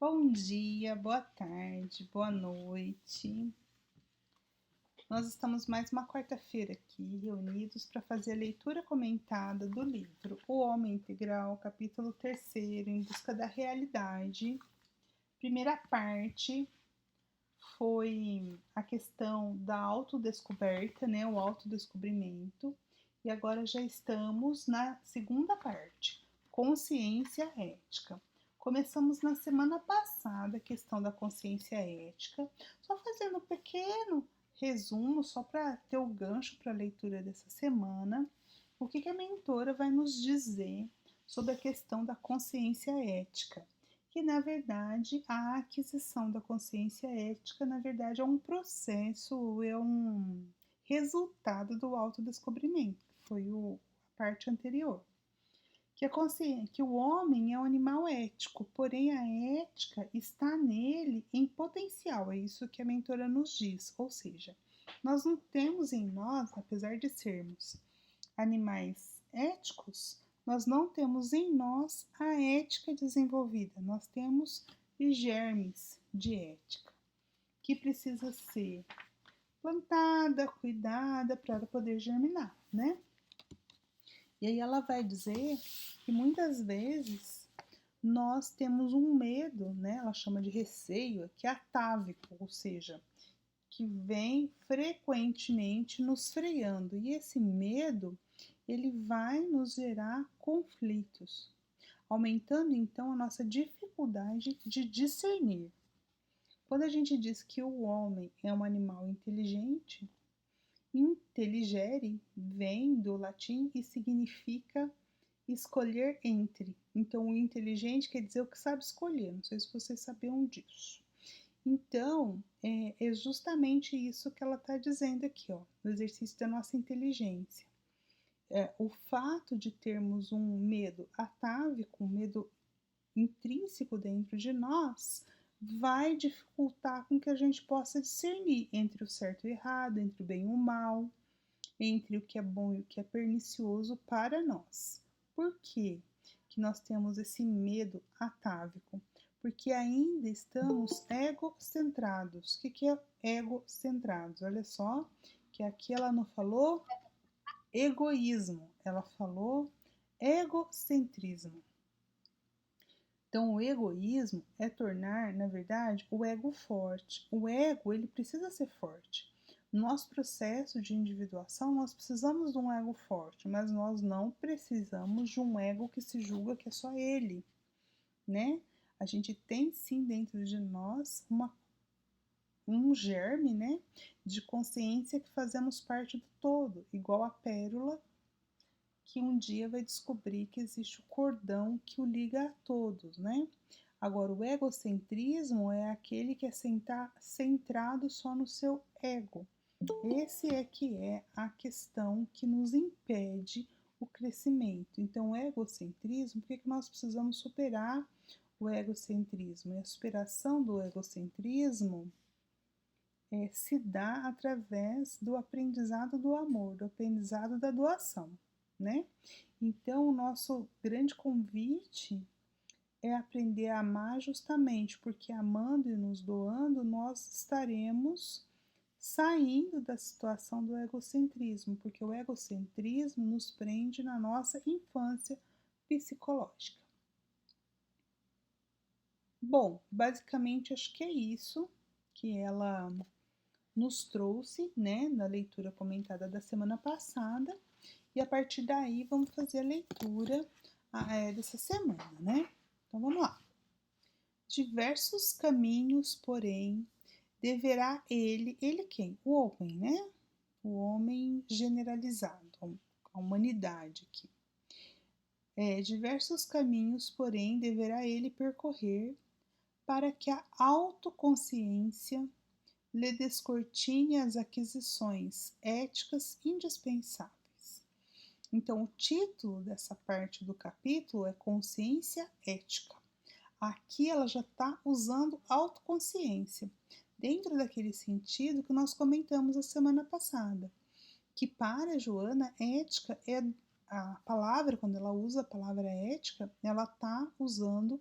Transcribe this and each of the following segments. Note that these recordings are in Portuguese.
Bom dia, boa tarde, boa noite. Nós estamos mais uma quarta-feira aqui reunidos para fazer a leitura comentada do livro O Homem Integral, capítulo 3, Em Busca da Realidade. Primeira parte foi a questão da autodescoberta, né, o autodescobrimento. E agora já estamos na segunda parte, consciência ética. Começamos na semana passada a questão da consciência ética, só fazendo um pequeno resumo, só para ter o gancho para a leitura dessa semana, o que a mentora vai nos dizer sobre a questão da consciência ética, que na verdade a aquisição da consciência ética, na verdade, é um processo, é um resultado do autodescobrimento, que foi a parte anterior. Que o homem é um animal ético, porém a ética está nele em potencial, é isso que a mentora nos diz, ou seja, nós não temos em nós, apesar de sermos animais éticos, nós não temos em nós a ética desenvolvida, nós temos germes de ética, que precisa ser plantada, cuidada para ela poder germinar, né? E aí ela vai dizer que muitas vezes nós temos um medo, né? Ela chama de receio, que é atávico, ou seja, que vem frequentemente nos freando. E esse medo, ele vai nos gerar conflitos, aumentando então a nossa dificuldade de discernir. Quando a gente diz que o homem é um animal inteligente, intelligere vem do latim e significa escolher entre. Então, o inteligente quer dizer o que sabe escolher. Não sei se vocês sabiam disso. Então, é justamente isso que ela está dizendo aqui, ó, no exercício da nossa inteligência. O fato de termos um medo atávico, um medo intrínseco dentro de nós, vai dificultar com que a gente possa discernir entre o certo e o errado, entre o bem e o mal, entre o que é bom e o que é pernicioso para nós. Por quê que nós temos esse medo atávico? Porque ainda estamos egocentrados. O que é egocentrados? Olha só, que aqui ela não falou egoísmo, ela falou egocentrismo. Então, o egoísmo é tornar, na verdade, o ego forte. O ego, ele precisa ser forte. No nosso processo de individuação, nós precisamos de um ego forte, mas nós não precisamos de um ego que se julga que é só ele, né? A gente tem sim dentro de nós um germe, né, de consciência que fazemos parte do todo, igual a pérola que um dia vai descobrir que existe o cordão que o liga a todos, né? Agora, o egocentrismo é aquele que é centrado só no seu ego. Esse é que é a questão que nos impede o crescimento. Então, o egocentrismo, por que nós precisamos superar o egocentrismo? E a superação do egocentrismo se dá através do aprendizado do amor, do aprendizado da doação, né? Então, o nosso grande convite é aprender a amar justamente porque amando e nos doando, nós estaremos saindo da situação do egocentrismo, porque o egocentrismo nos prende na nossa infância psicológica. Bom, basicamente acho que é isso que ela nos trouxe, né, na leitura comentada da semana passada, e a partir daí vamos fazer a leitura dessa semana, né? Então vamos lá. Diversos caminhos, porém, deverá ele quem? O homem, né? O homem generalizado, a humanidade aqui. Diversos caminhos, porém, deverá ele percorrer para que a autoconsciência lhe descortine as aquisições éticas indispensáveis. Então, o título dessa parte do capítulo é Consciência Ética. Aqui ela já está usando autoconsciência, dentro daquele sentido que nós comentamos a semana passada, que para a Joana, ética é a palavra, quando ela usa a palavra ética, ela está usando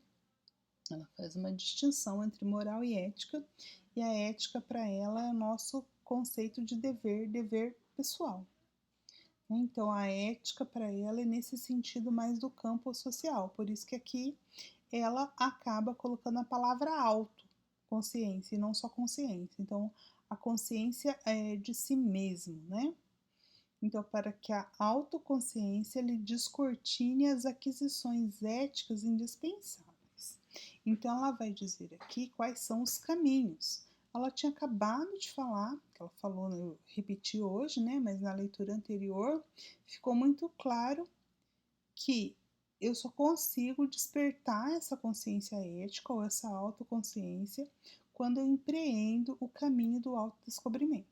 Ela faz uma distinção entre moral e ética, e a ética para ela é o nosso conceito de dever pessoal. Então, a ética para ela é nesse sentido mais do campo social, por isso que aqui ela acaba colocando a palavra autoconsciência e não só consciência. Então, a consciência é de si mesmo, né? Então, para que a autoconsciência lhe descortine as aquisições éticas indispensáveis. Então, ela vai dizer aqui quais são os caminhos. Ela tinha acabado de falar, que ela falou, eu repeti hoje, né? Mas na leitura anterior ficou muito claro que eu só consigo despertar essa consciência ética ou essa autoconsciência quando eu empreendo o caminho do autodescobrimento.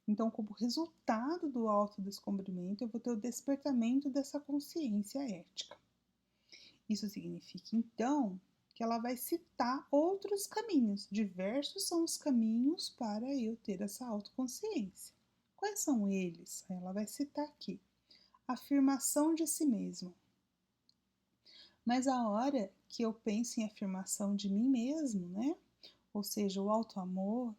Então, como resultado do autodescobrimento, eu vou ter o despertamento dessa consciência ética. Isso significa, então, que ela vai citar outros caminhos. Diversos são os caminhos para eu ter essa autoconsciência. Quais são eles? Ela vai citar aqui. Afirmação de si mesmo. Mas a hora que eu penso em afirmação de mim mesmo, né? Ou seja, o autoamor,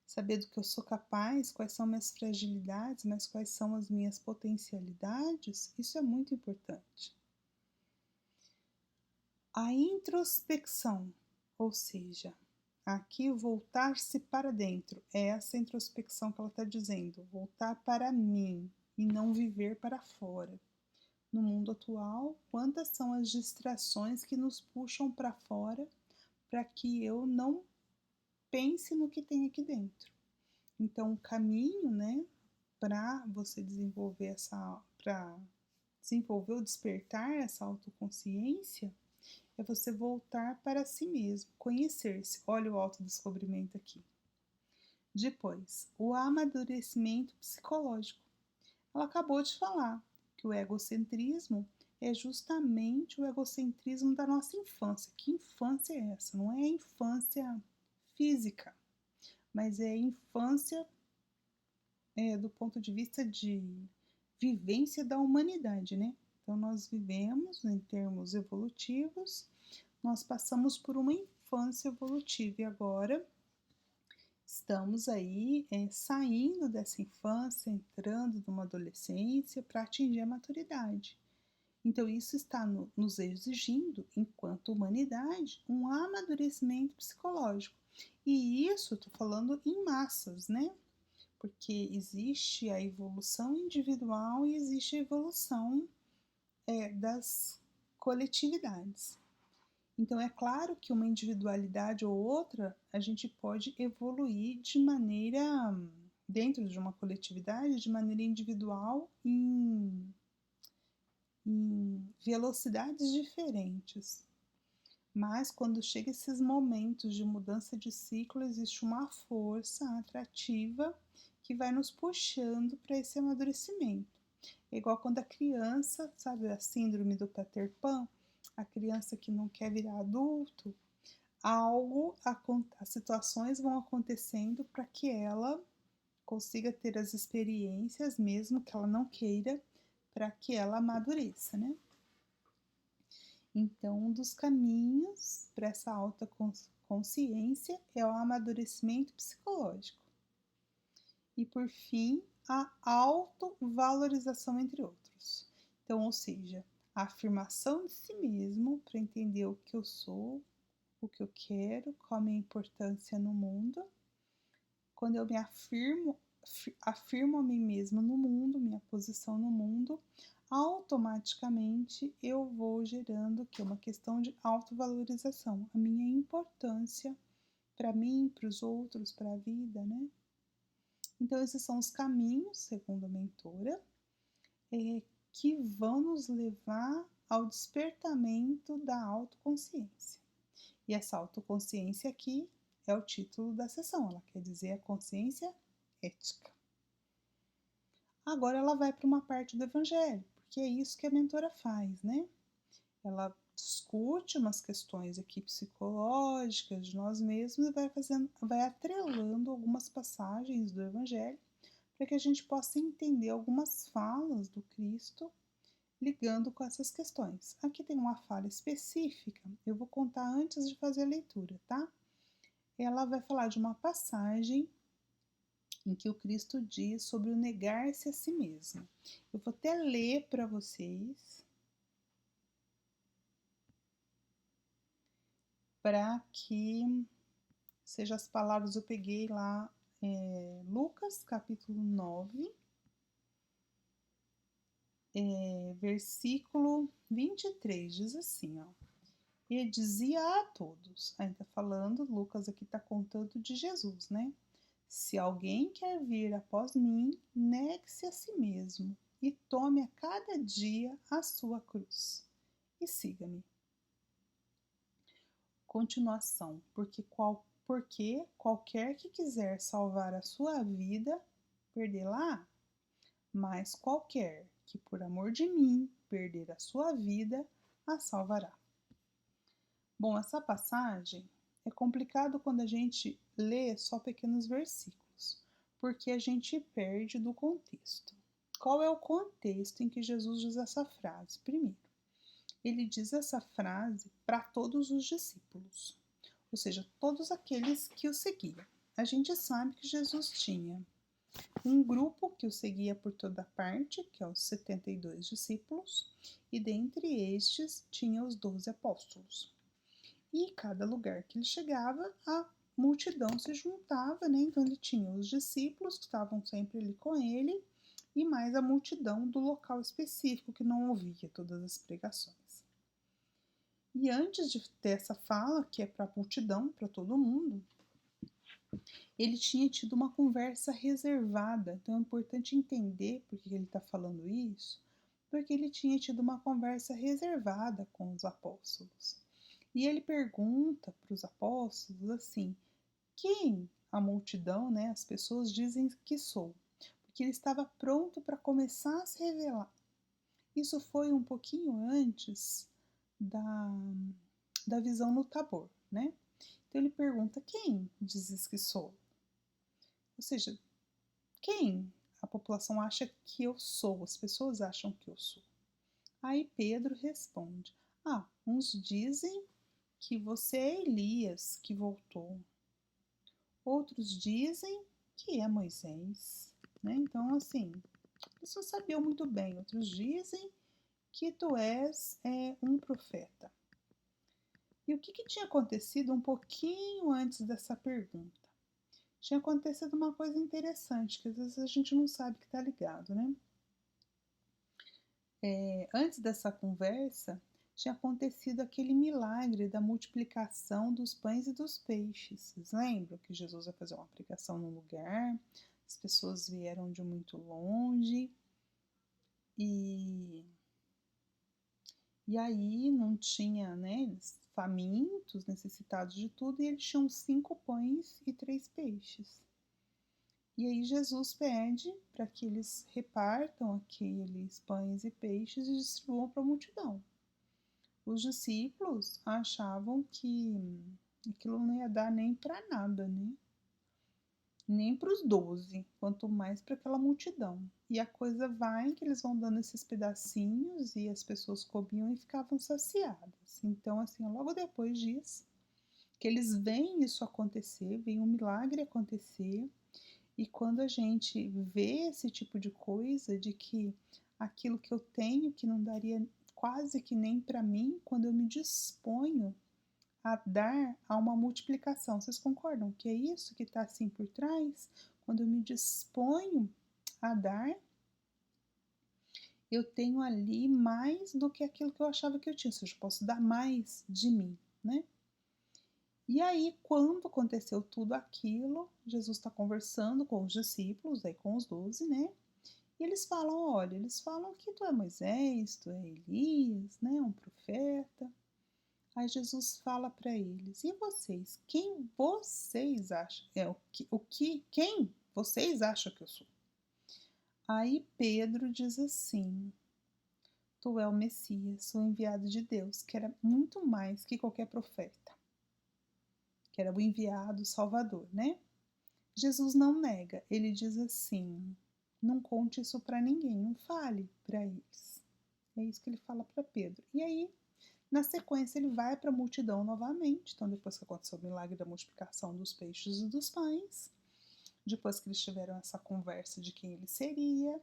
saber do que eu sou capaz, quais são minhas fragilidades, mas quais são as minhas potencialidades, isso é muito importante. A introspecção, ou seja, aqui voltar-se para dentro, é essa introspecção que ela está dizendo, voltar para mim e não viver para fora. No mundo atual, quantas são as distrações que nos puxam para fora para que eu não pense no que tem aqui dentro. Então, o caminho, né, para você desenvolver para desenvolver ou despertar essa autoconsciência, é você voltar para si mesmo, conhecer-se. Olha o autodescobrimento aqui. Depois, o amadurecimento psicológico. Ela acabou de falar que o egocentrismo é justamente o egocentrismo da nossa infância. Que infância é essa? Não é a infância física, mas é a infância do ponto de vista de vivência da humanidade, né? Então, nós vivemos, em termos evolutivos, nós passamos por uma infância evolutiva e agora estamos aí saindo dessa infância, entrando numa adolescência para atingir a maturidade. Então, isso está nos exigindo, enquanto humanidade, um amadurecimento psicológico. E isso, estou falando em massas, né? Porque existe a evolução individual e existe a evolução das coletividades. Então, é claro que uma individualidade ou outra, a gente pode evoluir de maneira, dentro de uma coletividade, de maneira individual, em velocidades diferentes. Mas quando chega esses momentos de mudança de ciclo, existe uma força atrativa que vai nos puxando para esse amadurecimento. É igual quando a criança, sabe a síndrome do Peter Pan, a criança que não quer virar adulto, as situações vão acontecendo para que ela consiga ter as experiências, mesmo que ela não queira, para que ela amadureça, né? Então, um dos caminhos para essa alta consciência é o amadurecimento psicológico. E, por fim, a autovalorização, entre outros. Então, ou seja, a afirmação de si mesmo para entender o que eu sou, o que eu quero, qual a minha importância no mundo. Quando eu me afirmo a mim mesma no mundo, minha posição no mundo, automaticamente eu vou gerando que é uma questão de autovalorização, a minha importância para mim, para os outros, para a vida, né? Então, esses são os caminhos, segundo a mentora, que vão nos levar ao despertamento da autoconsciência. E essa autoconsciência aqui é o título da sessão, ela quer dizer a consciência ética. Agora ela vai para uma parte do evangelho, porque é isso que a mentora faz, né? Ela discute umas questões aqui psicológicas de nós mesmos e vai atrelando algumas passagens do evangelho para que a gente possa entender algumas falas do Cristo ligando com essas questões. Aqui tem uma fala específica, eu vou contar antes de fazer a leitura, tá? Ela vai falar de uma passagem em que o Cristo diz sobre o negar-se a si mesmo. Eu vou até ler para vocês, para que seja as palavras, eu peguei lá, Lucas capítulo 9, versículo 23, diz assim, ó. E dizia a todos, ainda falando, Lucas aqui está contando de Jesus, né? Se alguém quer vir após mim, negue-se a si mesmo e tome a cada dia a sua cruz e siga-me. Continuação, porque qualquer que quiser salvar a sua vida, perdê-la, mas qualquer que por amor de mim perder a sua vida, a salvará. Bom, essa passagem é complicado quando a gente lê só pequenos versículos, porque a gente perde do contexto. Qual é o contexto em que Jesus diz essa frase? Primeiro, ele diz essa frase para todos os discípulos, ou seja, todos aqueles que o seguiam. A gente sabe que Jesus tinha um grupo que o seguia por toda parte, que é os 72 discípulos, e dentre estes tinha os 12 apóstolos. E cada lugar que ele chegava, a multidão se juntava, né? Então ele tinha os discípulos que estavam sempre ali com ele e mais a multidão do local específico que não ouvia todas as pregações. E antes de ter essa fala, que é para a multidão, para todo mundo, ele tinha tido uma conversa reservada. Então é importante entender por que ele está falando isso, porque ele tinha tido uma conversa reservada com os apóstolos. E ele pergunta para os apóstolos assim: quem a multidão, né, as pessoas dizem que sou? Porque ele estava pronto para começar a se revelar. Isso foi um pouquinho antes da visão no Tabor, né? Então ele pergunta: quem dizes que sou? Ou seja, quem a população acha que eu sou? As pessoas acham que eu sou. Aí Pedro responde: uns dizem que você é Elias que voltou. Outros dizem que é Moisés, né? Então, assim, as pessoas sabiam muito bem. Outros dizem que tu és um profeta. E o que tinha acontecido um pouquinho antes dessa pergunta? Tinha acontecido uma coisa interessante, que às vezes a gente não sabe que está ligado, né? Antes dessa conversa, tinha acontecido aquele milagre da multiplicação dos pães e dos peixes. Vocês lembram que Jesus ia fazer uma pregação num lugar, as pessoas vieram de muito longe e aí não tinha, né, eles famintos, necessitados de tudo, e eles tinham 5 pães e 3 peixes. E aí Jesus pede para que eles repartam aqueles pães e peixes e distribuam para a multidão. Os discípulos achavam que aquilo não ia dar nem para nada, né? Nem para os 12, quanto mais para aquela multidão. E a coisa vai que eles vão dando esses pedacinhos e as pessoas comiam e ficavam saciadas. Então, assim, logo depois disso, que eles veem isso acontecer, veem um milagre acontecer, e quando a gente vê esse tipo de coisa, de que aquilo que eu tenho, que não daria quase que nem para mim, quando eu me disponho a dar a uma multiplicação. Vocês concordam que é isso que está assim por trás? Quando eu me disponho a dar, eu tenho ali mais do que aquilo que eu achava que eu tinha, ou seja, eu posso dar mais de mim, né? E aí, quando aconteceu tudo aquilo, Jesus está conversando com os discípulos, aí com os 12, né? E eles falam, olha, eles falam que tu é Moisés, tu é Elias, né? Um profeta. Aí Jesus fala para eles: e vocês? Quem vocês acham? Quem vocês acham que eu sou? Aí Pedro diz assim: tu é o Messias, o enviado de Deus, que era muito mais que qualquer profeta, que era o enviado, o Salvador, né? Jesus não nega, ele diz assim: não conte isso para ninguém, não fale para eles. É isso que ele fala para Pedro. E aí, na sequência, ele vai para a multidão novamente. Então, depois que aconteceu o milagre da multiplicação dos peixes e dos pães, depois que eles tiveram essa conversa de quem ele seria,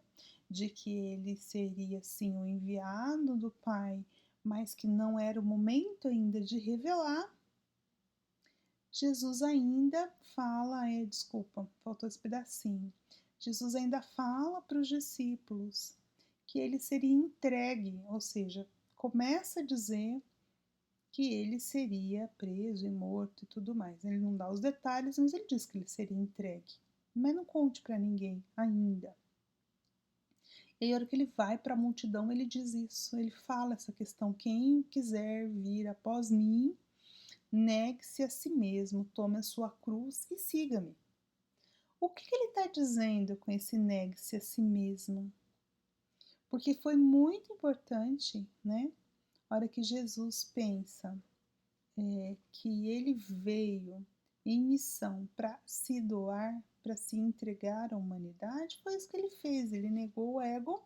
de que ele seria sim o enviado do Pai, mas que não era o momento ainda de revelar, Jesus ainda fala, desculpa, faltou esse pedacinho. Jesus ainda fala para os discípulos que ele seria entregue, ou seja, começa a dizer que ele seria preso e morto e tudo mais. Ele não dá os detalhes, mas ele diz que ele seria entregue. Mas não conte para ninguém ainda. E aí, a hora que ele vai para a multidão, ele diz isso. Ele fala essa questão: quem quiser vir após mim, negue-se a si mesmo, tome a sua cruz e siga-me. O que ele está dizendo com esse negue-se a si mesmo? Porque foi muito importante, né? A hora que Jesus pensa que ele veio em missão para se doar, para se entregar à humanidade, foi isso que ele fez. Ele negou o ego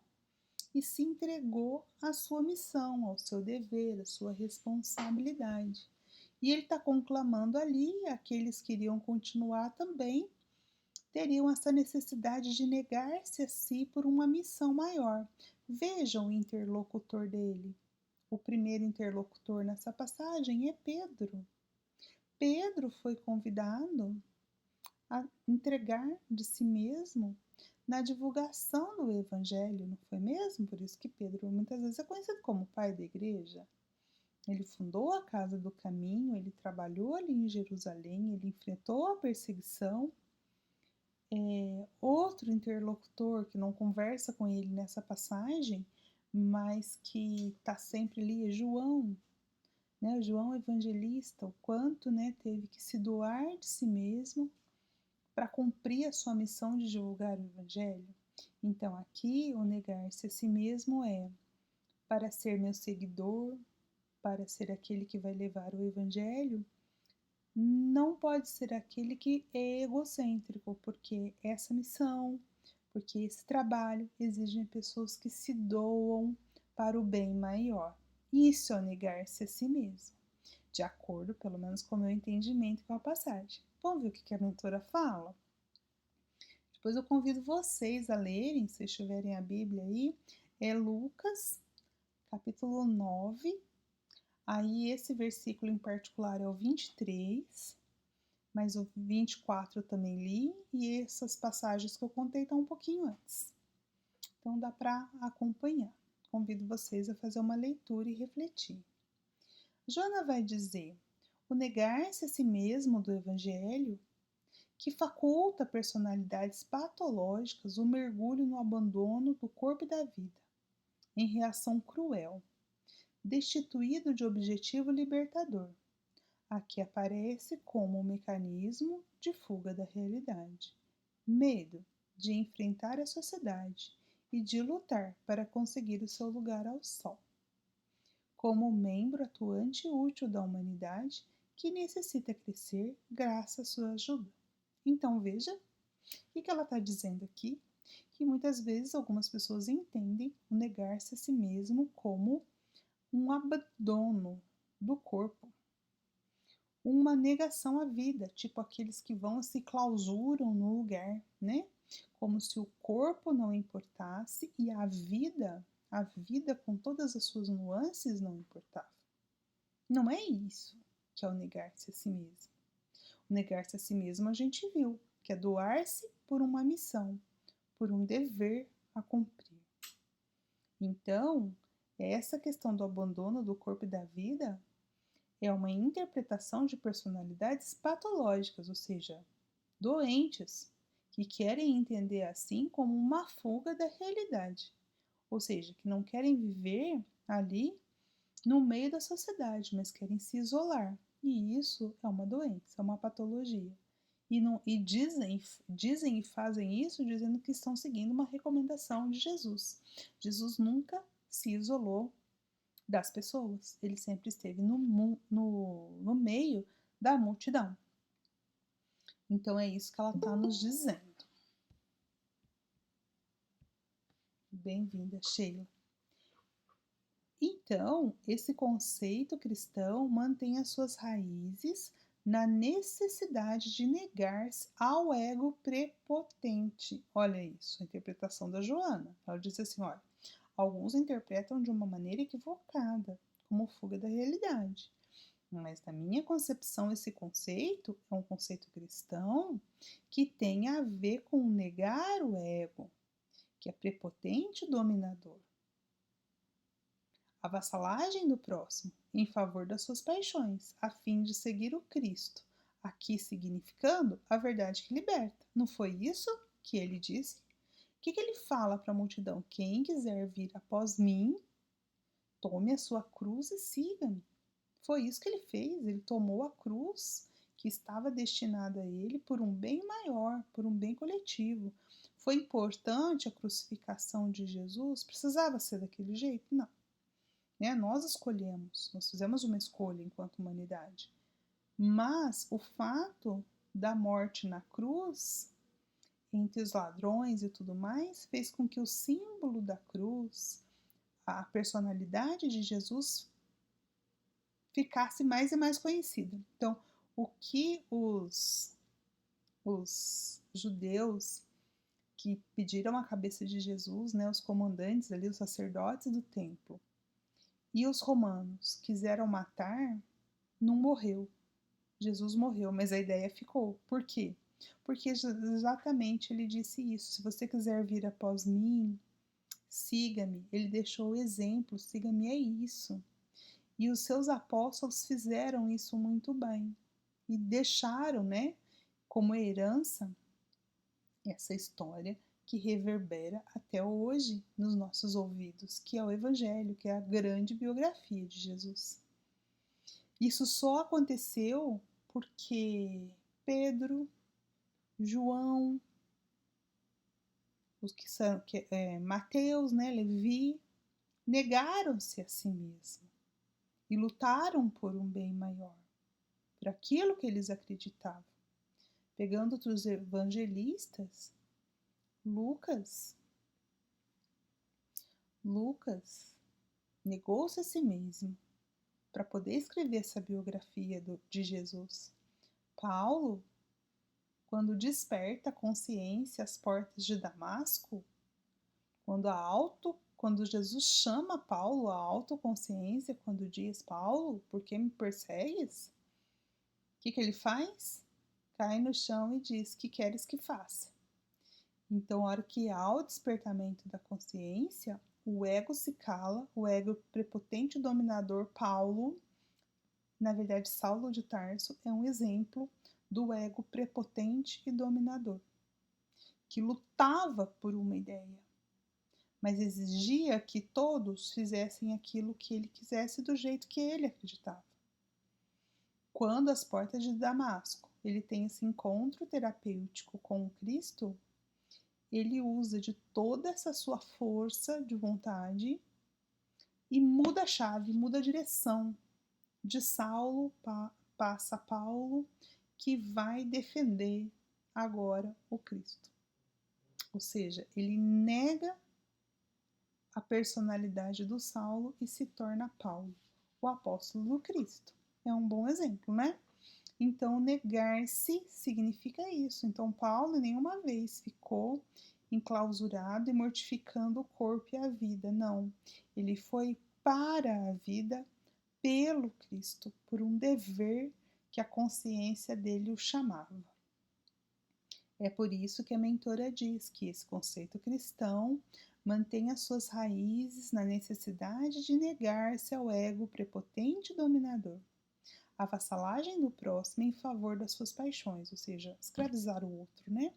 e se entregou à sua missão, ao seu dever, à sua responsabilidade. E ele está conclamando ali, aqueles que iriam continuar também, teriam essa necessidade de negar-se a si por uma missão maior. Vejam o interlocutor dele. O primeiro interlocutor nessa passagem é Pedro. Pedro foi convidado a entregar de si mesmo na divulgação do Evangelho, não foi mesmo? Por isso que Pedro muitas vezes é conhecido como pai da igreja. Ele fundou a Casa do Caminho, ele trabalhou ali em Jerusalém, ele enfrentou a perseguição. Outro interlocutor que não conversa com ele nessa passagem, mas que está sempre ali, é João, né? João Evangelista, o quanto, né, teve que se doar de si mesmo para cumprir a sua missão de divulgar o Evangelho. Então, aqui, o negar-se a si mesmo é para ser meu seguidor, para ser aquele que vai levar o Evangelho, não pode ser aquele que é egocêntrico, porque essa missão, porque esse trabalho exige pessoas que se doam para o bem maior. Isso é negar-se a si mesmo, de acordo, pelo menos, com o meu entendimento com a passagem. Vamos ver o que a mentora fala? Depois eu convido vocês a lerem, se tiverem a Bíblia aí, é Lucas, capítulo 9. Aí esse versículo em particular é o 23, mas o 24 eu também li, e essas passagens que eu contei estão um pouquinho antes. Então dá para acompanhar. Convido vocês a fazer uma leitura e refletir. Joana vai dizer: o negar-se a si mesmo do Evangelho, que faculta personalidades patológicas o mergulho no abandono do corpo e da vida, em reação cruel, destituído de objetivo libertador. Aqui aparece como um mecanismo de fuga da realidade, medo de enfrentar a sociedade e de lutar para conseguir o seu lugar ao sol, como um membro atuante e útil da humanidade que necessita crescer graças à sua ajuda. Então veja o que ela está dizendo aqui, que muitas vezes algumas pessoas entendem o negar-se a si mesmo como um abandono do corpo, uma negação à vida, tipo aqueles que vão e se clausuram no lugar, né? Como se o corpo não importasse e a vida com todas as suas nuances não importava. Não é isso que é o negar-se a si mesmo. O negar-se a si mesmo a gente viu, que é doar-se por uma missão, por um dever a cumprir. Então, essa questão do abandono do corpo e da vida é uma interpretação de personalidades patológicas, ou seja, doentes, que querem entender assim como uma fuga da realidade, ou seja, que não querem viver ali no meio da sociedade, mas querem se isolar. E isso é uma doença, é uma patologia. E dizem e fazem isso dizendo que estão seguindo uma recomendação de Jesus. Jesus nunca se isolou das pessoas, ele sempre esteve no meio da multidão. Então é isso que ela está nos dizendo. Bem-vinda, Sheila. Então, esse conceito cristão mantém as suas raízes na necessidade de negar-se ao ego prepotente. Olha isso, a interpretação da Joana. Ela disse assim: olha, alguns interpretam de uma maneira equivocada, como fuga da realidade. Mas, na minha concepção, esse conceito é um conceito cristão que tem a ver com negar o ego, que é prepotente e dominador. A vassalagem do próximo em favor das suas paixões, a fim de seguir o Cristo, aqui significando a verdade que liberta. Não foi isso que ele disse? O que ele fala para a multidão? Quem quiser vir após mim, tome a sua cruz e siga-me. Foi isso que ele fez, ele tomou a cruz que estava destinada a ele por um bem maior, por um bem coletivo. Foi importante a crucificação de Jesus? Precisava ser daquele jeito? Não. Né? Nós escolhemos, nós fizemos uma escolha enquanto humanidade. Mas o fato da morte na cruz, entre os ladrões e tudo mais, fez com que o símbolo da cruz, a personalidade de Jesus, ficasse mais e mais conhecida. Então, o que os judeus que pediram a cabeça de Jesus, né, os comandantes ali, os sacerdotes do templo, e os romanos quiseram matar, não morreu. Jesus morreu, mas a ideia ficou. Por quê? Porque exatamente ele disse isso. Se você quiser vir após mim, siga-me. Ele deixou o exemplo, siga-me, é isso. E os seus apóstolos fizeram isso muito bem. E deixaram, né, como herança, essa história que reverbera até hoje nos nossos ouvidos, que é o Evangelho, que é a grande biografia de Jesus. Isso só aconteceu porque Pedro, João, os que são Mateus, né, Levi, negaram-se a si mesmo e lutaram por um bem maior, por aquilo que eles acreditavam. Pegando outros evangelistas, Lucas negou-se a si mesmo para poder escrever essa biografia de Jesus. Paulo, quando desperta a consciência às portas de Damasco, quando Jesus chama Paulo à autoconsciência, quando diz: Paulo, por que me persegues? O que ele faz? Cai no chão e diz: que queres que faça? Então, a hora que há o despertamento da consciência, o ego se cala, o ego prepotente e dominador Paulo, na verdade Saulo de Tarso, é um exemplo do ego prepotente e dominador, que lutava por uma ideia, mas exigia que todos fizessem aquilo que ele quisesse do jeito que ele acreditava. Quando às portas de Damasco ele tem esse encontro terapêutico com o Cristo, ele usa de toda essa sua força de vontade e muda a chave, muda a direção. De Saulo passa Paulo, que vai defender agora o Cristo. Ou seja, ele nega a personalidade do Saulo e se torna Paulo, o apóstolo do Cristo. É um bom exemplo, né? Então, negar-se significa isso. Então, Paulo nenhuma vez ficou enclausurado e mortificando o corpo e a vida. Não. Ele foi para a vida pelo Cristo, por um dever que a consciência dele o chamava. É por isso que a mentora diz que esse conceito cristão mantém as suas raízes na necessidade de negar-se ao ego prepotente e dominador, a vassalagem do próximo em favor das suas paixões, ou seja, escravizar o outro, né?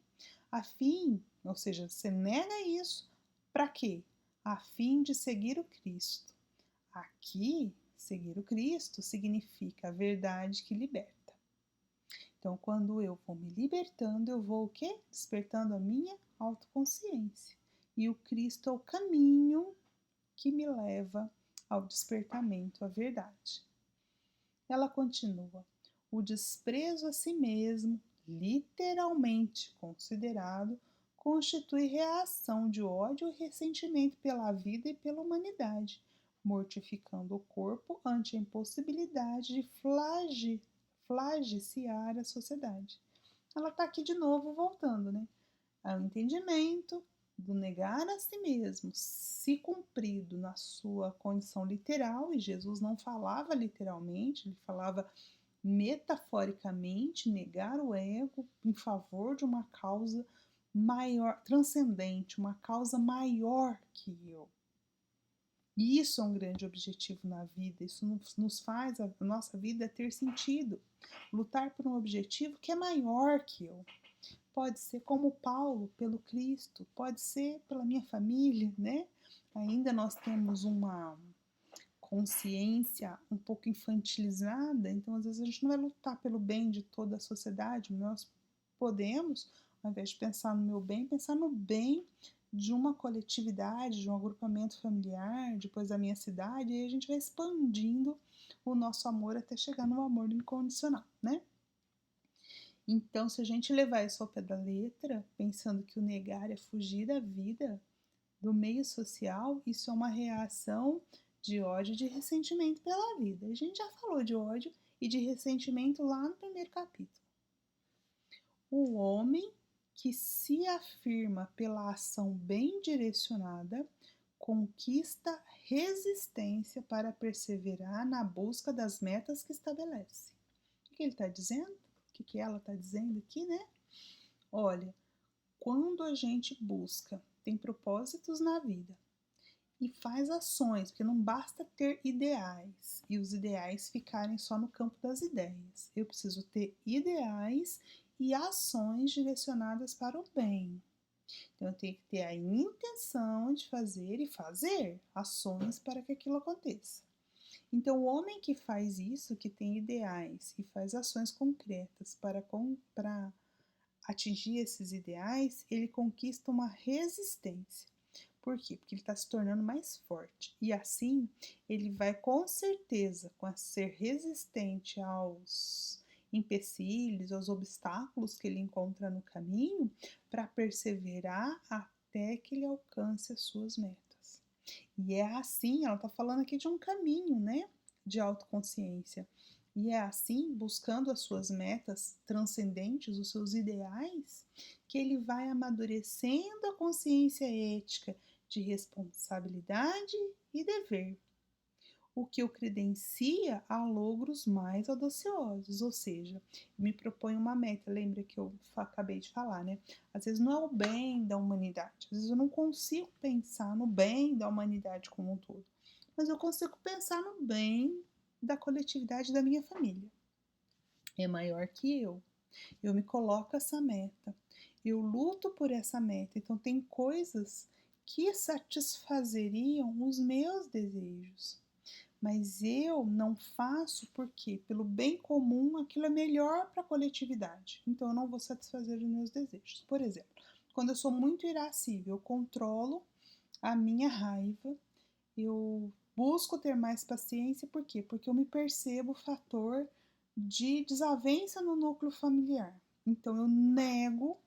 Ou seja, você nega isso para quê? A fim de seguir o Cristo. Aqui, seguir o Cristo significa a verdade que liberta. Então, quando eu vou me libertando, eu vou o quê? Despertando a minha autoconsciência. E o Cristo é o caminho que me leva ao despertamento à verdade. Ela continua: o desprezo a si mesmo, literalmente considerado, constitui reação de ódio e ressentimento pela vida e pela humanidade. mortificando o corpo ante a impossibilidade de flagiciar a sociedade. Ela está aqui de novo voltando, né? Ao entendimento do negar a si mesmo, se cumprido na sua condição literal, e Jesus não falava literalmente, ele falava metaforicamente, negar o ego em favor de uma causa maior, transcendente, uma causa maior que eu. E isso é um grande objetivo na vida, isso nos faz a nossa vida ter sentido. Lutar por um objetivo que é maior que eu. Pode ser como Paulo, pelo Cristo, pode ser pela minha família, né? Ainda nós temos uma consciência um pouco infantilizada, então às vezes a gente não vai lutar pelo bem de toda a sociedade, nós podemos, ao invés de pensar no meu bem, pensar no bem de uma coletividade, de um agrupamento familiar, depois da minha cidade, e aí a gente vai expandindo o nosso amor até chegar no amor incondicional, né? Então, se a gente levar isso ao pé da letra, pensando que o negar é fugir da vida, do meio social, isso é uma reação de ódio e de ressentimento pela vida. A gente já falou de ódio e de ressentimento lá no primeiro capítulo. O homem que se afirma pela ação bem direcionada conquista resistência para perseverar na busca das metas que estabelece. O que ele está dizendo? O que ela está dizendo aqui, né? Olha, quando a gente busca, tem propósitos na vida e faz ações, porque não basta ter ideais e os ideais ficarem só no campo das ideias. Eu preciso ter ideais e ações direcionadas para o bem. Então, eu tenho que ter a intenção de fazer e fazer ações para que aquilo aconteça. Então, o homem que faz isso, que tem ideais e faz ações concretas para atingir esses ideais, ele conquista uma resistência. Por quê? Porque ele está se tornando mais forte. E assim, ele vai com certeza, com a ser resistente aos empecilhos, aos obstáculos que ele encontra no caminho, para perseverar até que ele alcance as suas metas. E é assim, ela está falando aqui de um caminho, né? De autoconsciência. E é assim, buscando as suas metas transcendentes, os seus ideais, que ele vai amadurecendo a consciência ética de responsabilidade e dever, o que o credencia a logros mais audaciosos, ou seja, me propõe uma meta, lembra que eu acabei de falar, né? Às vezes não é o bem da humanidade, às vezes eu não consigo pensar no bem da humanidade como um todo, mas eu consigo pensar no bem da coletividade da minha família. É maior que eu me coloco essa meta, eu luto por essa meta, então tem coisas que satisfazeriam os meus desejos, mas eu não faço porque, pelo bem comum, aquilo é melhor para a coletividade, então eu não vou satisfazer os meus desejos. Por exemplo, quando eu sou muito irascível, eu controlo a minha raiva, eu busco ter mais paciência, por quê? Porque eu me percebo o fator de desavença no núcleo familiar. Então eu nego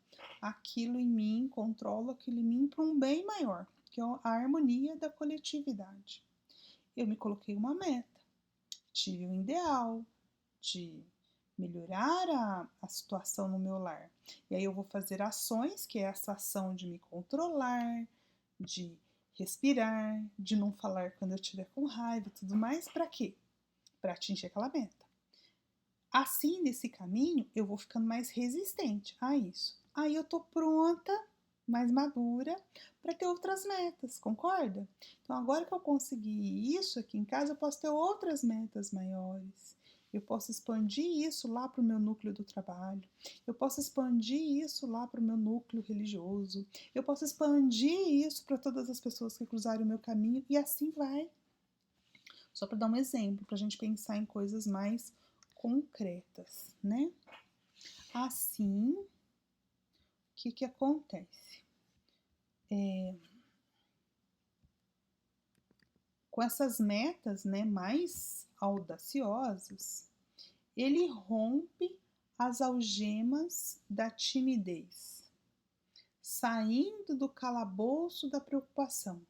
aquilo em mim, controlo aquilo em mim para um bem maior, que é a harmonia da coletividade. Eu me coloquei uma meta, tive um ideal de melhorar a situação no meu lar. E aí eu vou fazer ações, que é essa ação de me controlar, de respirar, de não falar quando eu estiver com raiva e tudo mais, para quê? Para atingir aquela meta. Assim, nesse caminho, eu vou ficando mais resistente a isso. Aí eu tô pronta, mais madura, para ter outras metas, concorda? Então, agora que eu consegui isso aqui em casa, eu posso ter outras metas maiores. Eu posso expandir isso lá para o meu núcleo do trabalho. Eu posso expandir isso lá para o meu núcleo religioso. Eu posso expandir isso para todas as pessoas que cruzarem o meu caminho e assim vai. Só para dar um exemplo, para a gente pensar em coisas mais concretas, né? Assim, o que acontece? Com essas metas, né, mais audaciosas, ele rompe as algemas da timidez, saindo do calabouço da preocupação,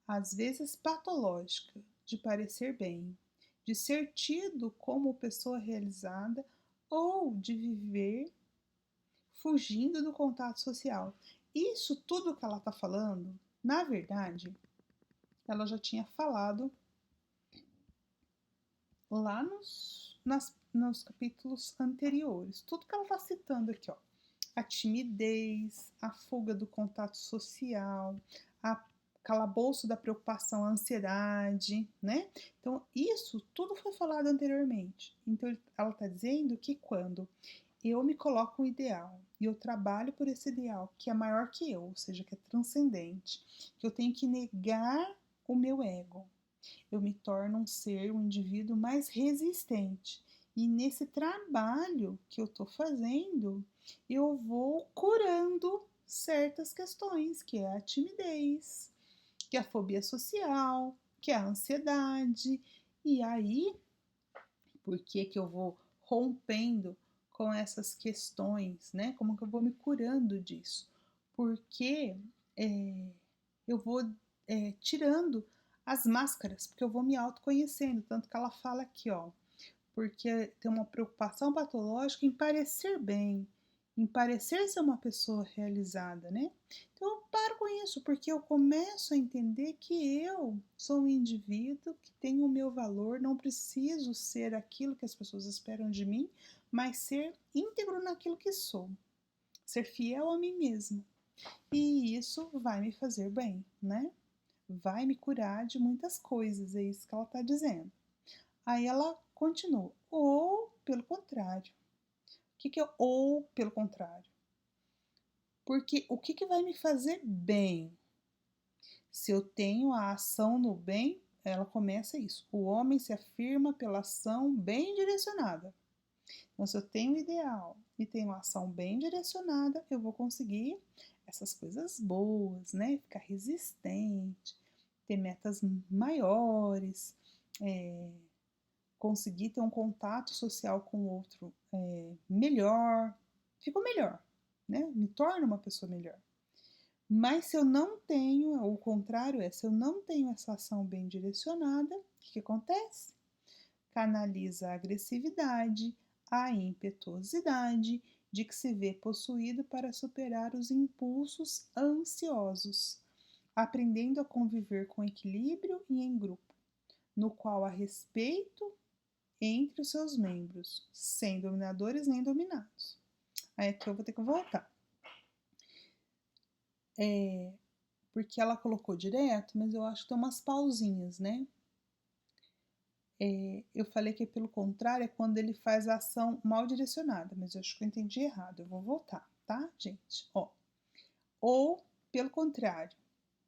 às vezes patológica, de parecer bem, de ser tido como pessoa realizada ou de viver fugindo do contato social. Isso tudo que ela está falando, na verdade, ela já tinha falado lá nos capítulos anteriores. Tudo que ela está citando aqui, ó. A timidez, a fuga do contato social, a calabouço da preocupação, a ansiedade, né? Então, isso tudo foi falado anteriormente. Então, ela está dizendo que quando eu me coloco um ideal e eu trabalho por esse ideal que é maior que eu, ou seja, que é transcendente, que eu tenho que negar o meu ego, eu me torno um indivíduo mais resistente. E nesse trabalho que eu estou fazendo, eu vou curando certas questões, que é a timidez, que é a fobia social, que é a ansiedade. E aí, por que que eu vou rompendo com essas questões, né? Como que eu vou me curando disso? Porque eu vou tirando as máscaras, porque eu vou me autoconhecendo, tanto que ela fala aqui, ó, porque tem uma preocupação patológica em parecer bem, em parecer ser uma pessoa realizada, né? Então eu paro com isso, porque eu começo a entender que eu sou um indivíduo que tem o meu valor, não preciso ser aquilo que as pessoas esperam de mim, mas ser íntegro naquilo que sou, ser fiel a mim mesmo. E isso vai me fazer bem, né? Vai me curar de muitas coisas, é isso que ela está dizendo. Aí ela continua, ou pelo contrário. O que, que é ou pelo contrário? Porque o que, que vai me fazer bem? Se eu tenho a ação no bem, ela começa isso. O homem se afirma pela ação bem direcionada. Então, se eu tenho um ideal e tenho uma ação bem direcionada, eu vou conseguir essas coisas boas, né? Ficar resistente, ter metas maiores, conseguir ter um contato social com o outro melhor, fico melhor, né? Me torno uma pessoa melhor. Mas se eu não tenho, o contrário se eu não tenho essa ação bem direcionada, o que acontece? Canaliza a agressividade, a impetuosidade de que se vê possuído para superar os impulsos ansiosos, aprendendo a conviver com equilíbrio e em grupo, no qual há respeito entre os seus membros, sem dominadores nem dominados. Aí aqui eu vou ter que voltar. Porque ela colocou direto, mas eu acho que tem umas pausinhas, né? Eu falei que pelo contrário é quando ele faz a ação mal direcionada, mas eu acho que eu entendi errado. Eu vou voltar, tá, gente? Ó, ou pelo contrário.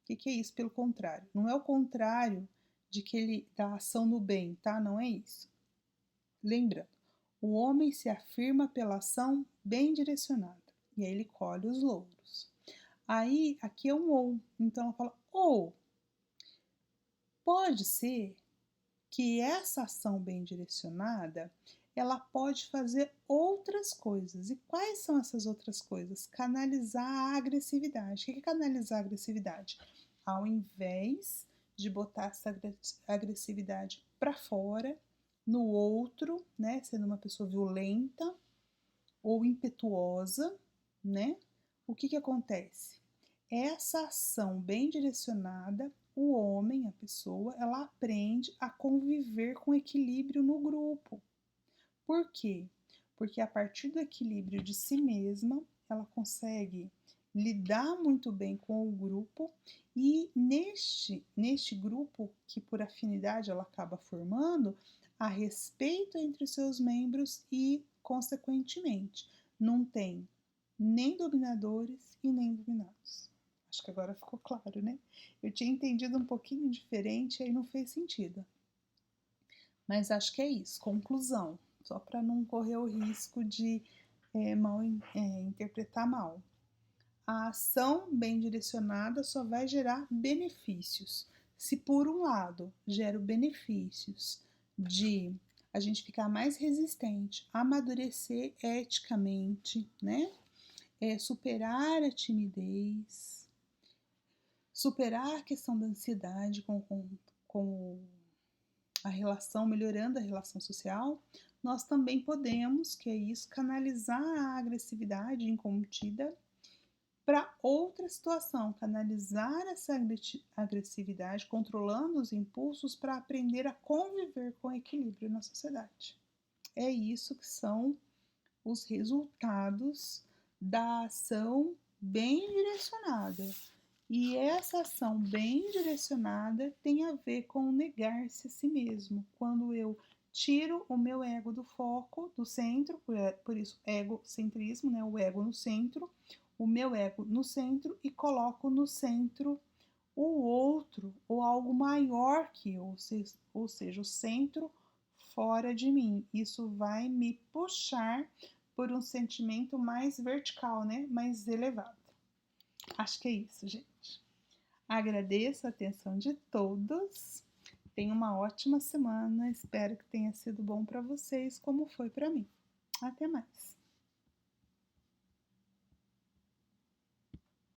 O que, que é isso pelo contrário? Não é o contrário de que ele dá ação no bem, tá? Não é isso. Lembrando, o homem se afirma pela ação bem direcionada e aí ele colhe os louros. Aí, aqui é um ou, então ela fala ou pode ser que essa ação bem direcionada ela pode fazer outras coisas. E quais são essas outras coisas? Canalizar a agressividade. O que é canalizar a agressividade? Ao invés de botar essa agressividade para fora, no outro, né, sendo uma pessoa violenta ou impetuosa, né? O que acontece? Essa ação bem direcionada, o homem, a pessoa, ela aprende a conviver com equilíbrio no grupo. Por quê? Porque a partir do equilíbrio de si mesma, ela consegue lidar muito bem com o grupo e neste grupo, que por afinidade ela acaba formando, há respeito entre os seus membros e, consequentemente, não tem nem dominadores e nem dominados. Acho que agora ficou claro, né? Eu tinha entendido um pouquinho diferente, aí não fez sentido. Mas acho que é isso. Conclusão, só para não correr o risco de interpretar mal. A ação bem direcionada só vai gerar benefícios. Se por um lado gera benefícios de a gente ficar mais resistente, amadurecer eticamente, né? Superar a timidez, superar a questão da ansiedade com a relação, melhorando a relação social, nós também podemos, que é isso, canalizar a agressividade incontida para outra situação, canalizar essa agressividade, controlando os impulsos para aprender a conviver com equilíbrio na sociedade. É isso que são os resultados da ação bem direcionada. E essa ação bem direcionada tem a ver com negar-se a si mesmo. Quando eu tiro o meu ego do foco, do centro, por isso egocentrismo, né? O ego no centro, o meu ego no centro e coloco no centro o outro ou algo maior que eu, ou seja, o centro fora de mim. Isso vai me puxar por um sentimento mais vertical, né? Mais elevado. Acho que é isso, gente. Agradeço a atenção de todos. Tenha uma ótima semana. Espero que tenha sido bom para vocês, como foi para mim. Até mais.